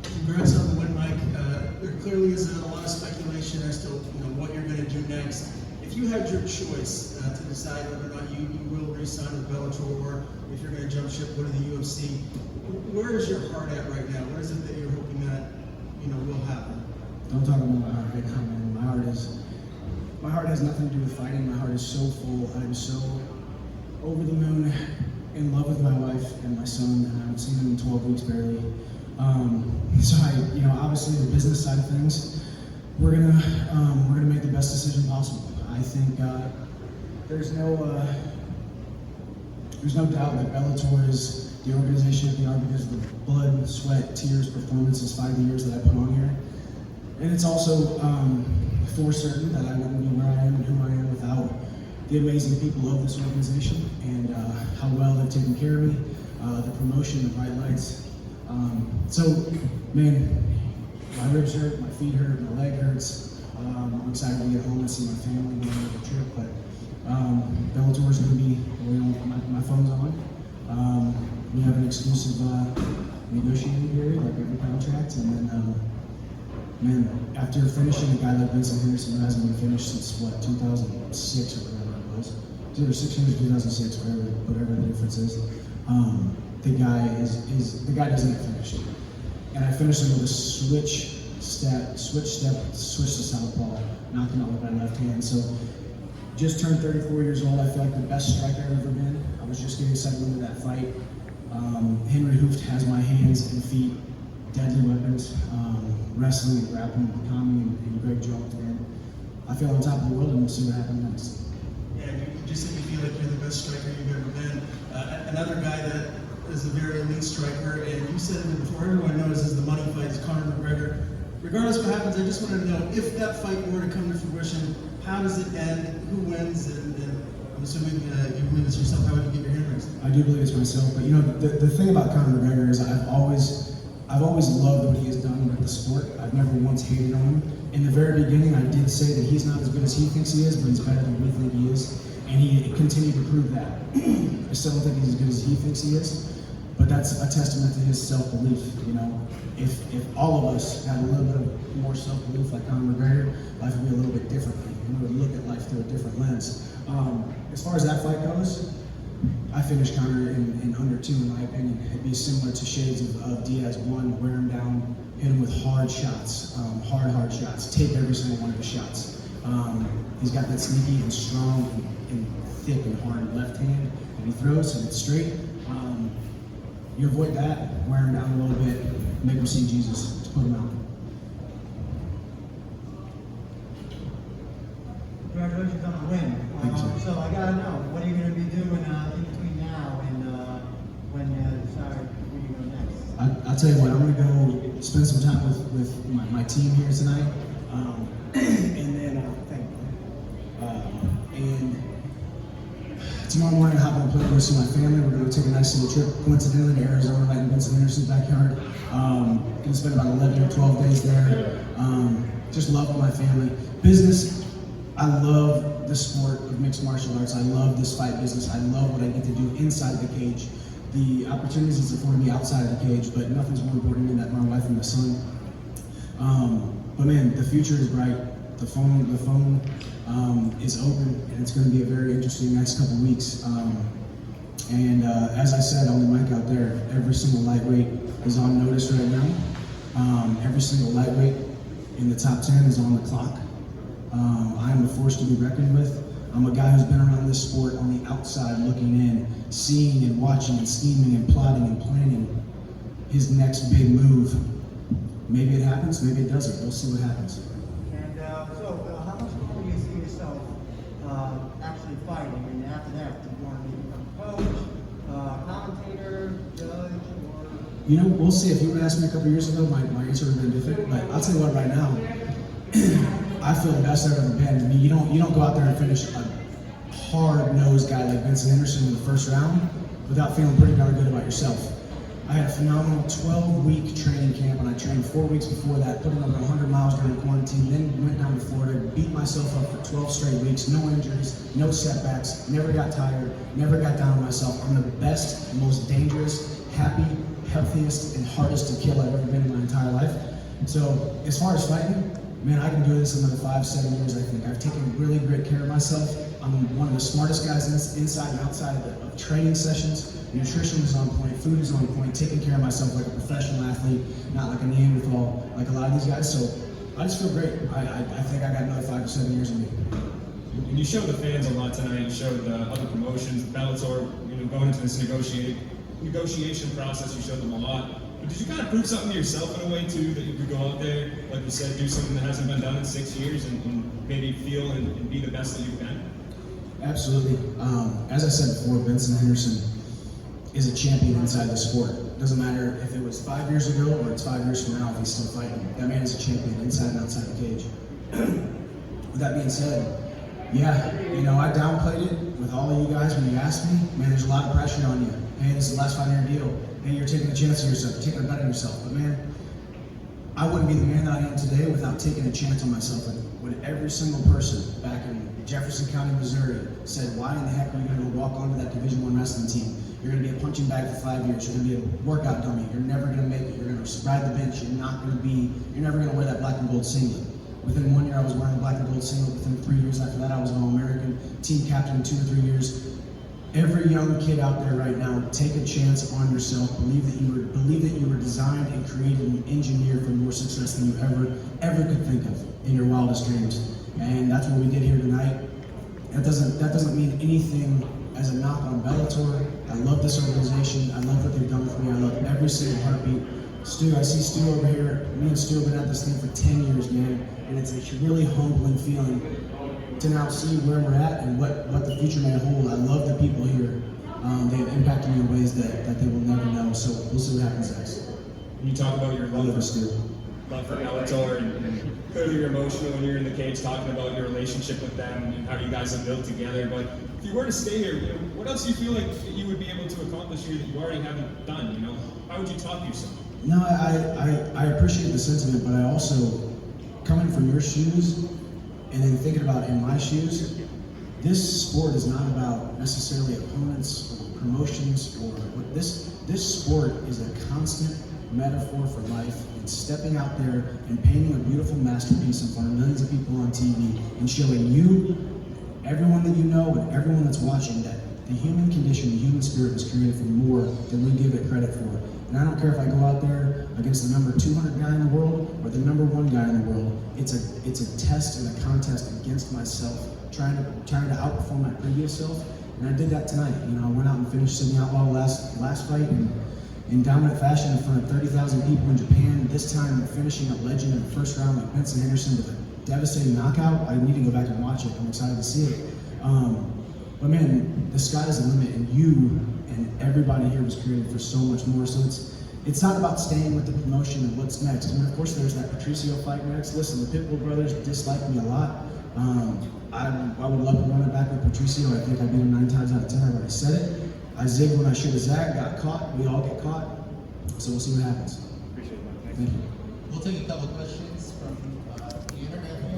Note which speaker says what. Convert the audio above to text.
Speaker 1: Congrats on the win, Mike. There clearly is a lot of speculation as to what you're going to do next. If you had your choice to decide whether or not you will re-sign with Bellator or if you're going to jump ship, go to the UFC, where is your heart at right now? What is it that you're hoping that will happen?
Speaker 2: Don't talk about my heart right now, man. My heart has nothing to do with fighting. My heart is so full. I'm so over the moon, in love with my wife and my son, and I haven't seen him in 12 weeks barely. So obviously the business side of things, we're gonna make the best decision possible. I think there's no doubt that Bellator is the organization that they are because of the blood, sweat, tears, performances, 5 years that I put on here. And it's also for certain that I wouldn't be where I am and who I am without the amazing people of this organization and how well they've taken care of me, the promotion, the bright lights. So, man, my ribs hurt, my feet hurt, my leg hurts. I'm excited to get home and see my family going on the trip, but Bellator is going to be, my phone's on. We have an exclusive negotiating period, like every contract, and then, man, after finishing a guy like Benson Henderson who hasn't been finished since, 2006 or whatever it was. It's either 6 years, 2006, whatever the difference is. The guy doesn't get finished. And I finished him with a switch to southpaw, knocking out with my left hand. So just turned 34 years old. I feel like the best striker I've ever been. I was just getting settled into that fight. Henry Hooft has my hands and feet, deadly weapons, wrestling and grappling, Tommy and Greg Jones, man. I feel on top of the world, and we'll see what happens next.
Speaker 1: Yeah, you just said you feel like you're the best striker you've ever been. Another guy that is a very elite striker, and you said it before, everyone knows is the money fight, is Conor McGregor. Regardless of what happens, I just want to know, if that fight were to come to fruition, how does it end, who wins, and I'm assuming you believe it's yourself, how would you get your hand raised?
Speaker 2: I do believe it's myself, but the thing about Conor McGregor is I've always loved what he has done with the sport. I've never once hated on him. In the very beginning, I did say that he's not as good as he thinks he is, but he's better than we think he is. And he continued to prove that. I still don't think he's as good as he thinks he is, but that's a testament to his self-belief. If all of us had a little bit more self-belief like Conor McGregor, life would be a little bit differently. We would look at life through a different lens. As far as that fight goes, I finished Conor in under 2, in my opinion. It'd be similar to shades of Diaz 1, wear him down, hit him with hard shots, hard shots, take every single one of his shots. He's got that sneaky and strong and thick and hard left hand that he throws, and it's straight. You avoid that, wear him down a little bit, make him see Jesus, to put him out.
Speaker 3: Congratulations on the win. So I gotta know, what are you gonna be doing in between now and when you decide where you go next?
Speaker 2: I'll tell you what, I'm gonna go spend some time with my team here tonight, and then and tomorrow morning I'll hop on a plane to go see my family. We're gonna take a nice little trip, coincidentally, to Arizona, right in Benson Henderson's backyard. Gonna spend about 11 or 12 days there. Just love my family. Business, I love the sport of mixed martial arts. I love this fight business. I love what I get to do inside the cage. The opportunities it's afforded me outside of the cage, but nothing's more important to me than my wife and my son. But man, the future is bright. The phone is open, and it's going to be a very interesting next couple weeks. As I said on the mic out there, every single lightweight is on notice right now. Every single lightweight in the top 10 is on the clock. I am a force to be reckoned with. I'm a guy who's been around this sport on the outside looking in, seeing and watching and scheming and plotting and planning his next big move. Maybe it happens, maybe it doesn't. We'll see what happens.
Speaker 3: And how much longer do you see yourself actually fighting? And after that, do you want to become coach, commentator, judge, or?
Speaker 2: We'll see. If you would ask me a couple years ago, my answer would have been different. But I'll tell you what, right now, I feel the best I've ever been. I mean, you don't go out there and finish a hard-nosed guy like Benson Henderson in the first round without feeling pretty darn good about yourself. I had a phenomenal 12-week training camp, and I trained 4 weeks before that, put in over 100 miles during quarantine, then went down to Florida, beat myself up for 12 straight weeks, no injuries, no setbacks, never got tired, never got down on myself. I'm the best, most dangerous happy, healthiest, and hardest to kill I've ever been in my entire life. So as far as fighting, man, I can do this in another 5-7 years, I think. I've taken really great care of myself. I'm one of the smartest guys inside and outside of training sessions. Nutrition is on point, food is on point, taking care of myself like a professional athlete, not like a Neanderthal, like a lot of these guys. So I just feel great. I think I got another 5 to 7 years in me.
Speaker 4: And you showed the fans a lot tonight. You showed other promotions, Bellator, going into this negotiation process. You showed them a lot. But did you kind of prove something to yourself in a way too, that you could go out there, like you said, do something that hasn't been done in 6 years, and maybe feel and be the best that you can?
Speaker 2: Absolutely. As I said before, Benson Henderson is a champion inside the sport. Doesn't matter if it was 5 years ago or it's 5 years from now if he's still fighting. That man is a champion inside and outside the cage. With that being said, yeah, I downplayed it with all of you guys when you asked me. Man, there's a lot of pressure on you. Hey, this is the last 5-year deal. Hey, you're taking a chance on yourself. You're taking a bet on yourself. But man, I wouldn't be the man that I am today without taking a chance on myself. And when every single person back in Jefferson County, Missouri said, why in the heck are you going to go walk onto that Division I wrestling team? You're going to be a punching bag for 5 years. You're going to be a workout dummy. You're never going to make it. You're going to ride the bench. You're never going to wear that black and gold singlet. Within 1 year, I was wearing the black and gold singlet. Within 3 years after that, I was an All-American, team captain in 2 or 3 years. Every young kid out there right now, take a chance on yourself. Believe that you were designed and created and engineered for more success than you ever could think of in your wildest dreams. And that's what we did here tonight. That doesn't mean anything as a knock on Bellator. I love this organization. I love what they've done for me. I love every single heartbeat. Stu, I see Stu over here. Me and Stu have been at this thing for 10 years, man. And it's a really humbling feeling to now see where we're at and what the future may hold. I love the people here. They have impacted me in ways that they will never know. So we'll see what happens next.
Speaker 4: You talk about your love for Bellator, and clearly you're emotional when you're in the cage talking about your relationship with them and how you guys have built together. But if you were to stay here, what else do you feel like you would be able to accomplish here that you already haven't done? How would you talk yourself?
Speaker 2: No, I appreciate the sentiment, but I also, coming from your shoes and then thinking about in my shoes, this sport is not about necessarily opponents or promotions or what this sport is a constant metaphor for life, and stepping out there and painting a beautiful masterpiece in front of millions of people on TV and showing you, everyone that you know and everyone that's watching, that the human condition, the human spirit was created for more than we give it credit for. And I don't care if I go out there against the number 200 guy in the world or the number 1 guy in the world. It's a test and a contest against myself, trying to outperform my previous self. And I did that tonight. I went out and finished Sydney Outlaw last fight and in dominant fashion in front of 30,000 people in Japan. This time finishing a legend in the first round like Benson Henderson with a devastating knockout. I need to go back and watch it. I'm excited to see it. But man, the sky is the limit, and you and everybody here was created for so much more. So it's not about staying with the promotion and what's next. And of course, there's that Patricio fight next. Listen, the Pitbull brothers dislike me a lot. I would love to run it back with Patricio. I think I beat him 9 times out of 10. I already said it. I zigged when I should have zagged, got caught. We all get caught. So we'll see what happens.
Speaker 4: Appreciate it.
Speaker 2: Thank you.
Speaker 5: We'll take a couple questions from